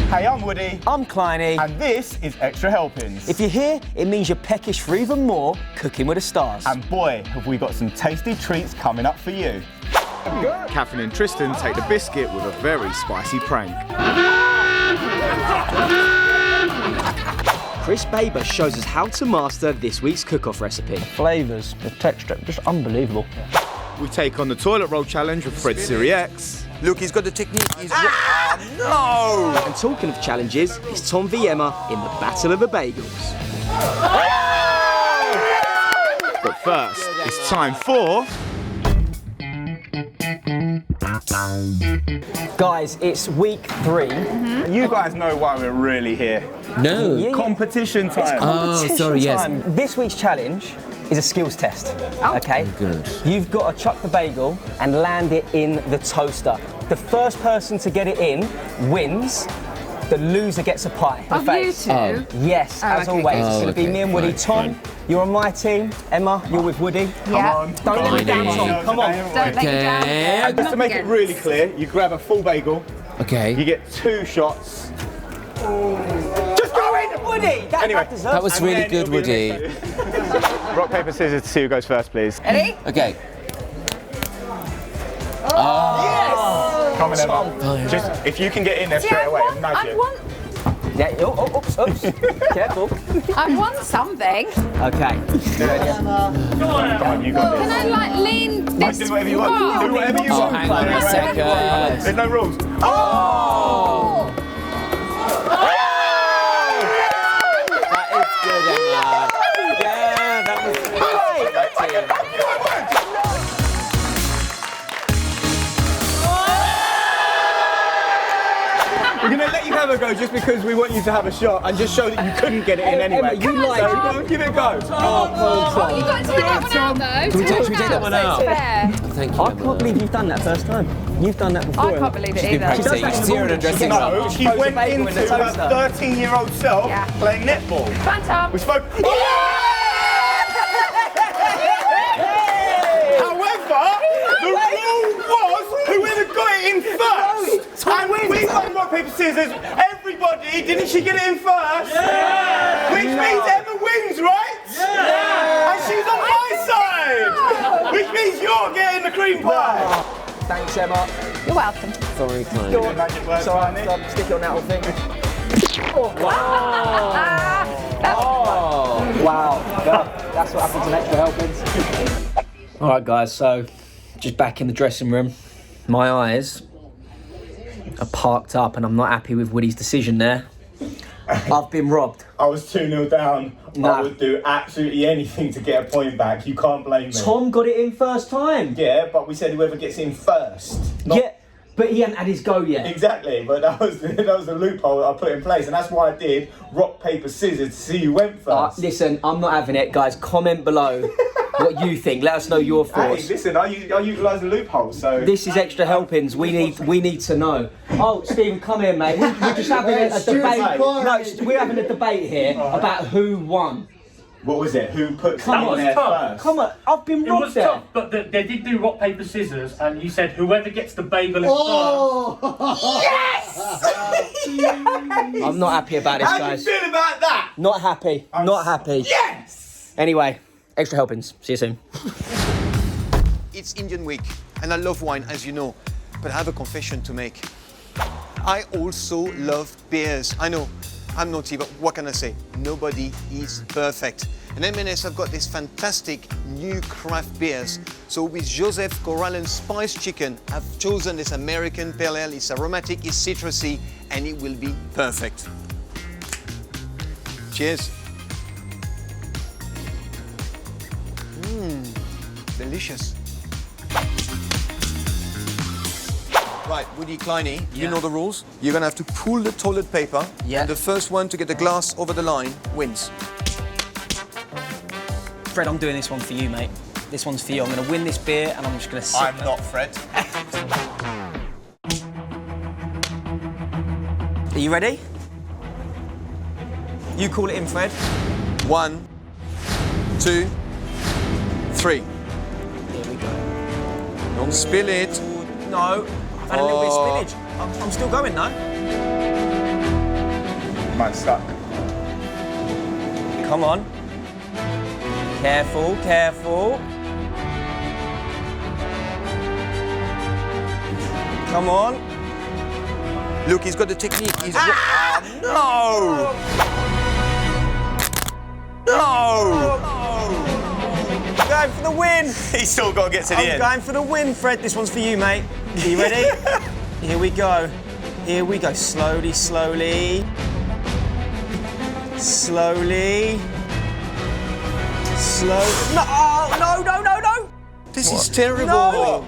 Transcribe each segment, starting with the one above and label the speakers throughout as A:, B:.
A: Hey, I'm Woody.
B: I'm Kleiny.
A: And this is Extra Helpings.
B: If you're here, it means you're peckish for even more Cooking with the Stars.
A: And boy, have we got some tasty treats coming up for you.
C: Catherine and Tristan take the biscuit with a very spicy prank.
B: Chris Baber shows us how to master this week's cook-off recipe. The flavours, the texture, just unbelievable.
C: We take on the toilet roll challenge with Fred Sirieix.
D: Look, he's got the technique.
B: No! And talking of challenges, it's Tom v Emma in the Battle of the Bagels.
C: But first, it's time for...
B: Guys, it's week 3.
A: You guys know why we're really here.
E: No.
B: Yeah.
A: Competition time.
B: Competition
E: sorry, yes.
B: time. This week's challenge is a skills test. Okay?
E: Good.
B: You've got to chuck the bagel and land it in the toaster. The first person to get it in wins. The loser gets a pie.
F: Of you two?
B: Yes, as
F: okay.
B: always. It's going to be
E: okay,
B: me and Woody.
E: fine,
B: Tom, you're on my team. Emma, you're with Woody.
F: Yeah.
B: Don't let me down, Tom. Come on.
F: Don't let you down.
E: Okay.
A: Just to make it really clear, you grab a full bagel, you
E: Okay.
A: get 2 shots.
B: Just go in, Woody.
A: Anyway,
E: That was really
A: then
E: good,
A: it'll be
E: Woody.
A: Rock, paper, scissors to see who goes first, please.
F: Ready?
E: Okay.
A: Come on, Emma. Just, if you can get in there straight away, nudge it.
B: Yeah, oops. Careful.
F: I won something.
B: Okay.
A: Come on, you got
F: Can
A: this.
F: I like lean this?
A: Do whatever you want. Do whatever you
E: Oh,
A: want.
E: hang on a second.
A: There's no rules.
F: Oh!
E: That is good, Emma. Yeah, that was good.
A: We're going to let you have a go just because we want you to have a shot and just show that you couldn't get it in anyway.
B: Emma, you like
A: So
B: it.
A: go on, give it a go.
F: You got to take that one out though.
E: Can we take that one out?
F: It's fair.
E: Thank you,
B: I
E: Emma.
B: can't believe you've done that first time. You've done that before.
F: I can't believe it
E: She's been
F: either.
E: practicing. You should see her in a dressing room.
A: No, she
B: Throws a
A: went
B: bagel in the
A: into her
B: toaster.
A: 13-year-old self
F: Yeah.
A: playing netball.
F: Fun time.
A: We spoke. However, the rule was whoever got it in first. And we played rock, paper, scissors. Everybody, didn't she get it in first? Yeah! Which means Emma wins, right? Yeah! And she's on my side! Which means you're getting the cream pie!
B: Thanks, Emma.
F: You're welcome.
E: Sorry, Klein.
B: Go on.
A: Magic words,
B: Sorry,
A: Kleiny.
B: I'll stick it on that whole thing. Wow. That's what happens in Extra Helpings. All right, guys, so just back in the dressing room. My eyes are parked up and I'm not happy with Woody's decision there. I've been robbed.
A: I was 2-0 down.
B: No.
A: I would do absolutely anything to get a point back. You can't blame me.
B: Tom got it in first time.
A: Yeah, but we said whoever gets in first. Not-
B: Yeah, but he hadn't had his go yet.
A: Exactly, but that was the loophole that I put in place, and that's why I did rock, paper, scissors to see who went first.
B: Listen, I'm not having it, guys. Comment below what you think. Let us know your
A: Hey,
B: thoughts.
A: listen, I utilise the loophole, so...
B: This is Extra Helpings. We need to know. Oh, Stephen, come here, mate. We're just having a debate. No, we're having a debate here about who won.
A: What was it? Who put
B: Come
A: someone
B: on,
A: there
G: tough.
A: first?
B: Come on. I've been
G: It
B: robbed
G: was
B: there.
G: tough, but they did do rock, paper, scissors, and you said whoever gets the bagel in
B: I'm not happy about this,
A: How do you
B: guys.
A: feel about that?
B: Not happy. Not happy.
A: Yes!
B: Anyway, Extra Helpings. See you soon.
D: It's Indian week, and I love wine, as you know. But I have a confession to make. I also love beers. I know, I'm naughty, but what can I say? Nobody is perfect. And M&S have got this fantastic new craft beers. So with Joseph Corrallen Spiced Chicken, I've chosen this American Pale Ale. It's aromatic, it's citrusy, and it will be perfect. Cheers. Delicious. Right, Woody Kleiny, you know the rules. You're gonna have to pull the toilet paper,
B: Yeah.
D: and the first one to get the glass over the line wins.
B: Fred, I'm doing this one for you, mate. This one's for you. I'm going to win this beer and I'm just going to sit.
A: I'm not Fred.
B: Are you ready? You call it in, Fred.
D: 1, 2, 3.
B: Here we go.
D: Don't spill it.
B: No, I've had a little bit of spinach. I'm still going, though.
A: Mine's stuck.
E: Come on. Careful, careful. Come on.
D: Look, he's got the technique. He's
E: No!
D: no!
E: I'm going for the win.
A: He's still got to get to the
E: I'm
A: end.
E: going for the win, Fred. This one's for you, mate. Are you ready? Here we go. Here we go. Slowly, slowly. Slowly. Slow. No! Oh, no! No! No! No!
D: This is terrible.
E: No!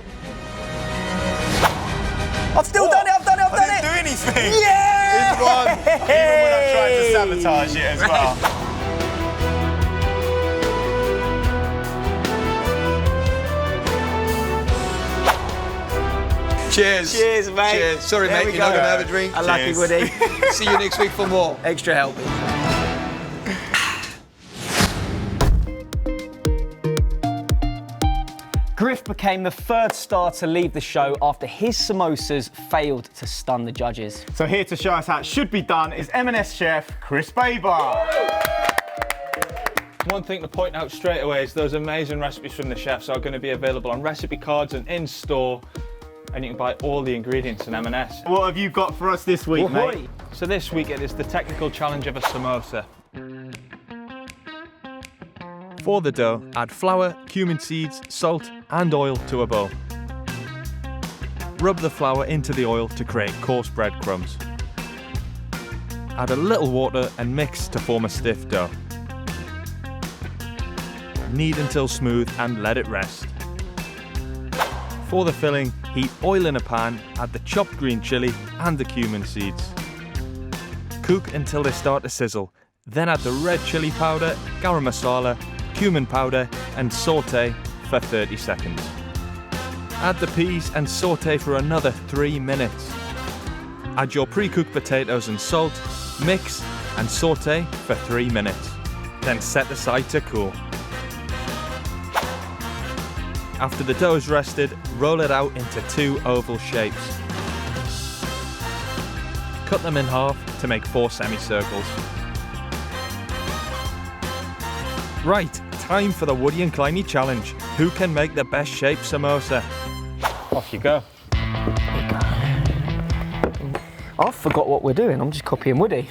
E: I've still done it. I've done it. I've
A: I
E: done
A: didn't
E: it.
A: do anything.
E: Yeah!
A: He's won. Even when I tried to sabotage it as well.
D: Cheers.
E: Cheers, mate.
D: Cheers. Sorry,
E: There
D: mate,
E: we
D: you're not
E: go.
D: going to have a drink.
E: Unlucky,
A: Cheers.
E: Woody.
D: See you next week for more.
E: Extra helping. Griff became the third star to leave the show after his samosas failed to stun the judges.
A: So here to show us how it should be done is M&S chef Chris Baber.
H: One thing to point out straight away is those amazing recipes from the chefs are going to be available on recipe cards and in store, and you can buy all the ingredients in M&S.
A: What have you got for us this week, mate?
H: So this week it is the technical challenge of a samosa. For the dough, add flour, cumin seeds, salt and oil to a bowl. Rub the flour into the oil to create coarse breadcrumbs. Add a little water and mix to form a stiff dough. Knead until smooth and let it rest. For the filling, heat oil in a pan, add the chopped green chilli and the cumin seeds. Cook until they start to sizzle, then add the red chilli powder, garam masala, cumin powder and sauté for 30 seconds. Add the peas and sauté for another 3 minutes. Add your pre-cooked potatoes and salt, mix and sauté for 3 minutes. Then set aside to cool. After the dough is rested, roll it out into 2 oval shapes. Cut them in half to make 4 semicircles. Right, time for the Woody and Kleiny challenge. Who can make the best shaped samosa? Off you go.
B: I forgot what we're doing. I'm just copying Woody.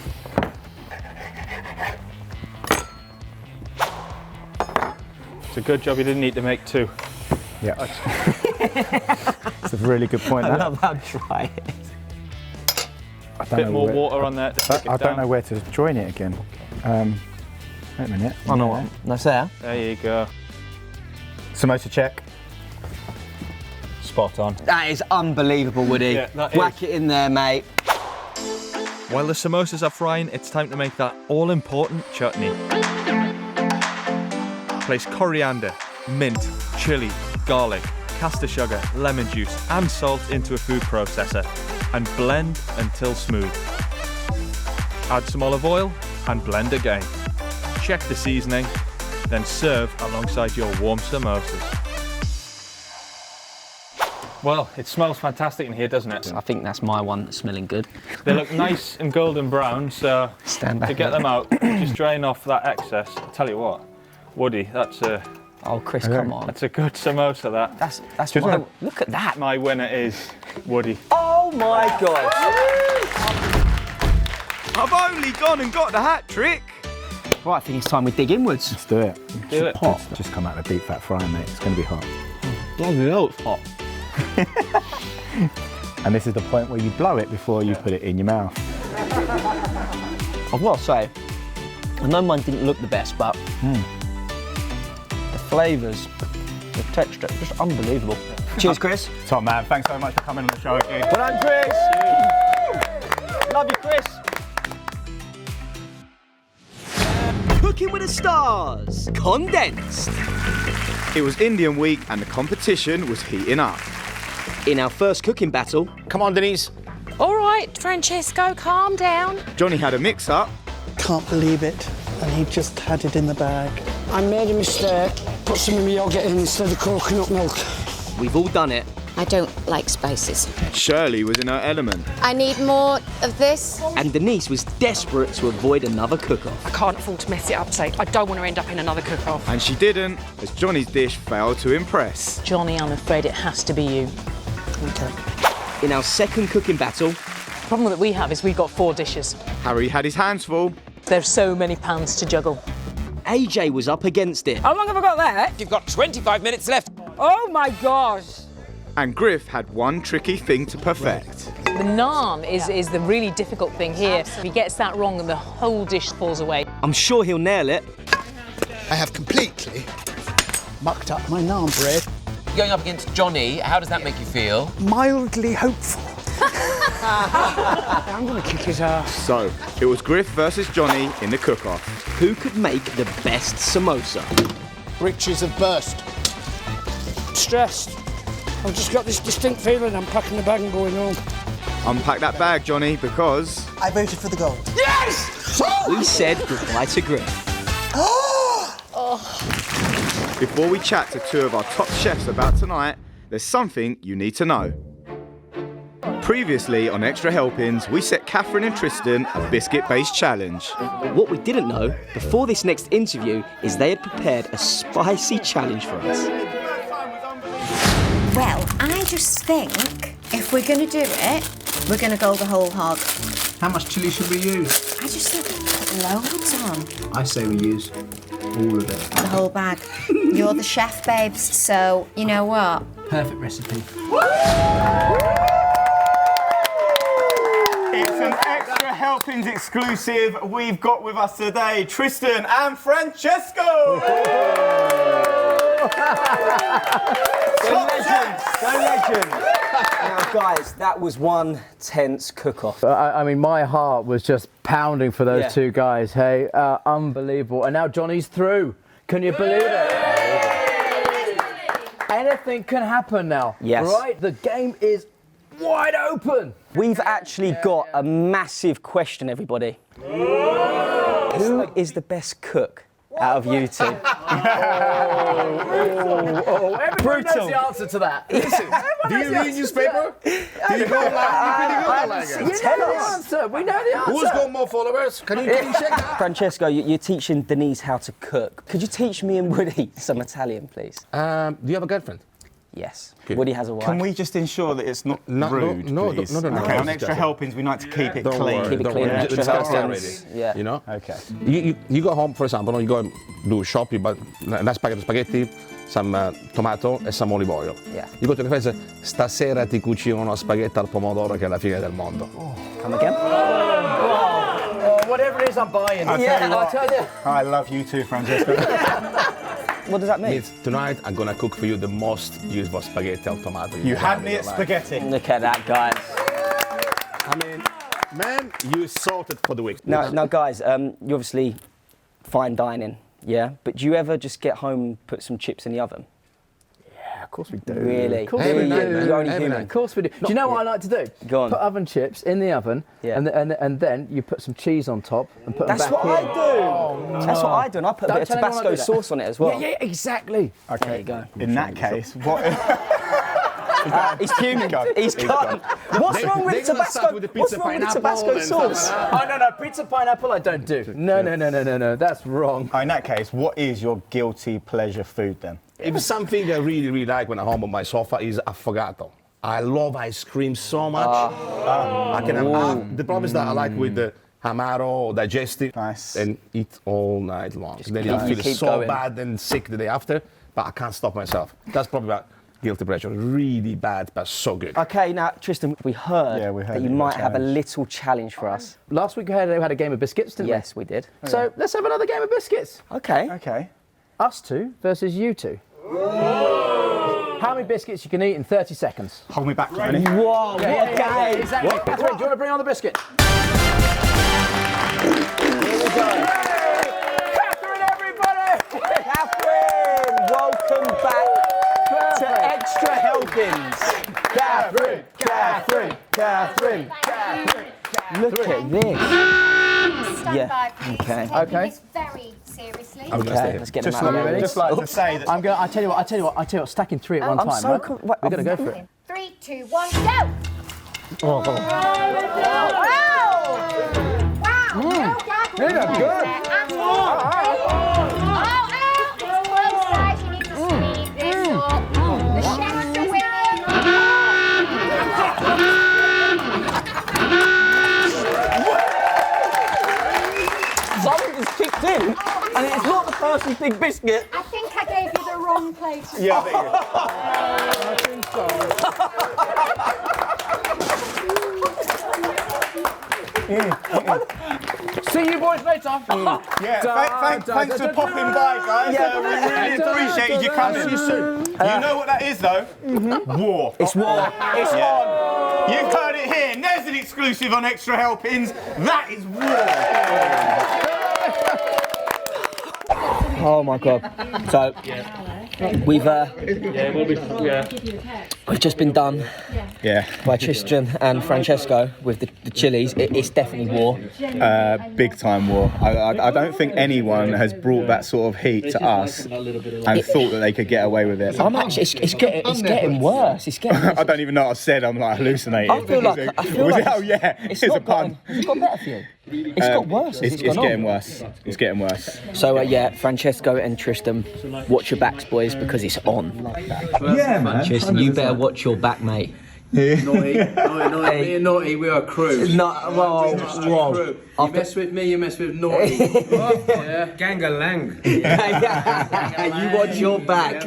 H: It's a good job you didn't need to make 2.
A: Yeah. It's a really good point.
B: I
A: That.
B: love how dry it is.
A: I don't
H: Bit
A: know
H: more
A: where-
H: water on there to stick it
A: I don't
H: down.
A: know where to join it again. Wait a minute.
B: I know what. That's there.
H: There you go.
A: Samosa check.
H: Spot on.
E: That is unbelievable, Woody.
H: Yeah, that
E: Whack
H: is.
E: it in there, mate.
H: While the samosas are frying, it's time to make that all-important chutney. Place coriander, mint, chilli, garlic, caster sugar, lemon juice and salt into a food processor and blend until smooth. Add some olive oil and blend again. Check the seasoning, then serve alongside your warm samosas. Well, it smells fantastic in here, doesn't it?
B: I think that's my one that's smelling good.
H: They look nice and golden brown, so
B: Stand back
H: to get
B: a
H: them out, just drain off that excess. I'll tell you what, Woody, that's a
B: Oh, Chris, come on.
H: good samosa.
B: That's
A: Just
B: my,
A: wanna-
B: look at that.
H: My winner is Woody.
E: Oh my God.
A: I've only gone and got the hat trick.
B: Right, I think it's time we dig inwards.
A: Let's do it.
H: Do it.
A: Hot. Just come out of the deep fat fryer, mate. It's going to be hot.
H: Bloody hell, it's hot.
A: And this is the point where you blow it before you put it in your mouth.
B: I've got to say, I know mine didn't look the best, but the flavours, the texture, just unbelievable. Cheers, Chris.
A: Top man, thanks so much for coming on the show again.
B: Well done, Chris. Love you, Chris.
E: Cooking with the Stars, condensed.
C: It was Indian week and the competition was heating up.
E: In our first cooking battle,
A: Come on, Denise.
F: All right, Francesco, calm down.
C: Johnny had a mix-up.
I: Can't believe it, and he just had it in the bag.
J: I made a mistake, put some of my yogurt in instead of coconut milk.
E: we've all done it,
J: I don't like spices.
C: Shirley was in her element.
J: I need more of this.
B: And Denise was desperate to avoid another cook-off.
F: I can't afford to mess it up, so I don't want to end up in another cook-off.
C: And she didn't, as Johnny's dish failed to impress.
K: Johnny, I'm afraid it has to be you.
I: Okay.
B: In our second cooking battle,
K: The problem that we have is we've got 4 dishes.
C: Harry had his hands full.
K: There's so many pans to juggle.
B: AJ was up against it.
L: How long have I got there?
M: You've got 25 minutes left.
L: Oh my gosh.
C: And Griff had one tricky thing to perfect.
K: The naan is the really difficult thing here. If he gets that wrong, then the whole dish falls away.
B: I'm sure he'll nail it.
I: I have completely mucked up my naan bread.
M: Going up against Johnny, how does that make you feel?
I: Mildly hopeful. I'm going to kick his ass.
C: So, it was Griff versus Johnny in the cook-off.
B: Who could make the best samosa?
I: Britches have burst.
L: Stressed. I've just got this distinct feeling I'm packing the bag and going home.
C: Unpack that bag, Johnny, because...
I: I voted for the gold.
L: Yes!
B: We said goodbye to Griff.
C: Before we chat to 2 of our top chefs about tonight, there's something you need to know. Previously on Extra Helpings, we set Catherine and Tristan a biscuit-based challenge.
B: What we didn't know before this next interview is they had prepared a spicy challenge for us.
J: Well, I just think if we're going to do it, we're going to go the whole hog.
N: How much chilli should we use?
J: I just think put loads on.
N: I say we use all of it.
J: The whole bag. You're the chef, babes, so you know what?
N: Perfect recipe.
A: It's an Extra Helpings exclusive we've got with us today, Tristan and Francesco!
B: Now, guys, that was one tense cook-off.
O: I mean, my heart was just pounding for those 2 guys, hey? Unbelievable. And now Johnny's through. Can you believe it? Anything can happen now.
B: Yes.
O: Right? The game is wide open.
B: We've actually got a massive question, everybody. Who is the best cook out of you 2?
O: Everybody knows the answer to that.
N: Do you read newspaper? Do you go online? You pretty good
O: We know the answer. We know the answer.
N: Who's got more followers? Can you check that?
B: Francesco, you're teaching Denise how to cook. Could you teach me and Woody some Italian, please?
N: Do you have a girlfriend?
B: Yes. Woody has a wife.
A: Can we just ensure that it's not rude, please?
N: No.
A: Okay, on Extra Helpings, we like to keep it clean.
B: Keep it clean. Extra helpings.
N: Yeah. You know?
A: Okay.
N: You go home, for example, you go and do shopping, but nice packet of spaghetti, some tomato e some olive oil.
B: Yeah.
N: You go to the place, stasera ti cucino una spaghetti al pomodoro che è la fine del mondo.
B: Come again?
O: Whatever it is, I'm buying.
A: I'll tell you. I love you too, Francesco.
B: What does that mean?
N: Tonight, I'm gonna cook for you the most useful spaghetti al tomato.
A: You had me at spaghetti.
B: Look at that, guys.
N: I mean, man, you sorted for the week.
B: Now, guys, you obviously fine dining, yeah? But do you ever just get home and put some chips in the oven?
O: Yeah, of course we do.
B: Really?
O: Of course
B: You're
O: we do.
B: only human.
O: Of course we do. Do you know what I like to do?
B: Go on.
O: Put oven chips in the oven, and then you put some cheese on top and put them back in.
B: That's what I do. That's what I do, and I put a bit of Tabasco sauce on it as well.
O: Yeah, exactly.
A: Okay.
B: There you go.
A: In that case, what?
B: He's human. He's gone. What's wrong with Tabasco? What's wrong with Tabasco sauce?
O: Oh no, pizza pineapple I don't do. No, that's wrong.
A: In that case, what is your guilty pleasure food then?
N: If something I really, really like when I'm home on my sofa is affogato. I love ice cream so much. The problem is that I like with the Amaro or digestive and eat all night long. Then you feel so bad and sick the day after, but I can't stop myself. That's probably about guilty pleasure. Really bad, but so good.
B: Okay, now, Tristan, we heard that you might have a little challenge for us.
O: Last week we had a game of biscuits, didn't we?
B: Yes, we did.
O: So let's have another game of biscuits.
B: Okay.
A: Okay.
O: Us 2 versus you 2. How many biscuits you can eat in 30 seconds?
A: Hold me back, ready?
B: Whoa,
O: yeah, exactly.
A: What?
O: Catherine, do you want to bring on the biscuit? Here we go. Catherine, everybody!
B: Catherine, welcome back to Extra Helpings.
O: Catherine.
B: Look at this.
J: Stand by, please.
B: Okay.
J: Taking this very seriously.
B: Okay, let's get them out.
A: Just like to say that.
O: I tell you what, stacking 3 at one time, right? We're going to go for it.
J: 3, 2, 1, go!
O: Oh,
J: Wow! Wow! No gag
O: These are good.
J: at all. It's close, guys. You need to speed this up. The chefs are winning.
B: Something has kicked in, and it's not the person's big biscuit.
J: I think I gave you the wrong plate.
A: Yeah, I bet you.
L: I think so.
O: See you boys later.
A: Yeah, thanks for popping by, guys. We really appreciated you coming.
O: See you soon.
A: You know what that is, though? War.
B: It's war.
A: It's on. You've heard it here. There's an exclusive on Extra Helpings. That is war.
B: Oh my god. So we've just been done by Tristan and Francesco with the chilies. It's definitely war.
C: Big time war. I don't think anyone has brought that sort of heat to us and thought that they could get away with it.
B: I'm actually, it's getting worse. It's getting.
C: I don't even know what I said. I'm like hallucinating.
B: I feel like
C: oh yeah, it's a pun.
B: It's got better for you. It's got worse.
C: It's getting worse. It's getting worse.
B: So yeah, Francesco and Tristan, watch your backs, boys, because it's on.
A: Yeah, man.
B: Tristan, you better watch your back, mate.
P: Naughty. Me and Naughty, we are crew.
B: Whoa.
P: You mess with me, you mess with Naughty. Yeah. Gangalang.
B: You watch your back.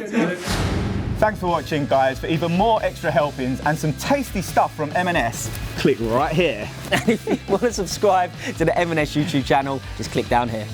C: Thanks for watching, guys. For even more Extra Helpings and some tasty stuff from M&S, click right here.
B: And if you want to subscribe to the M&S YouTube channel, just click down here.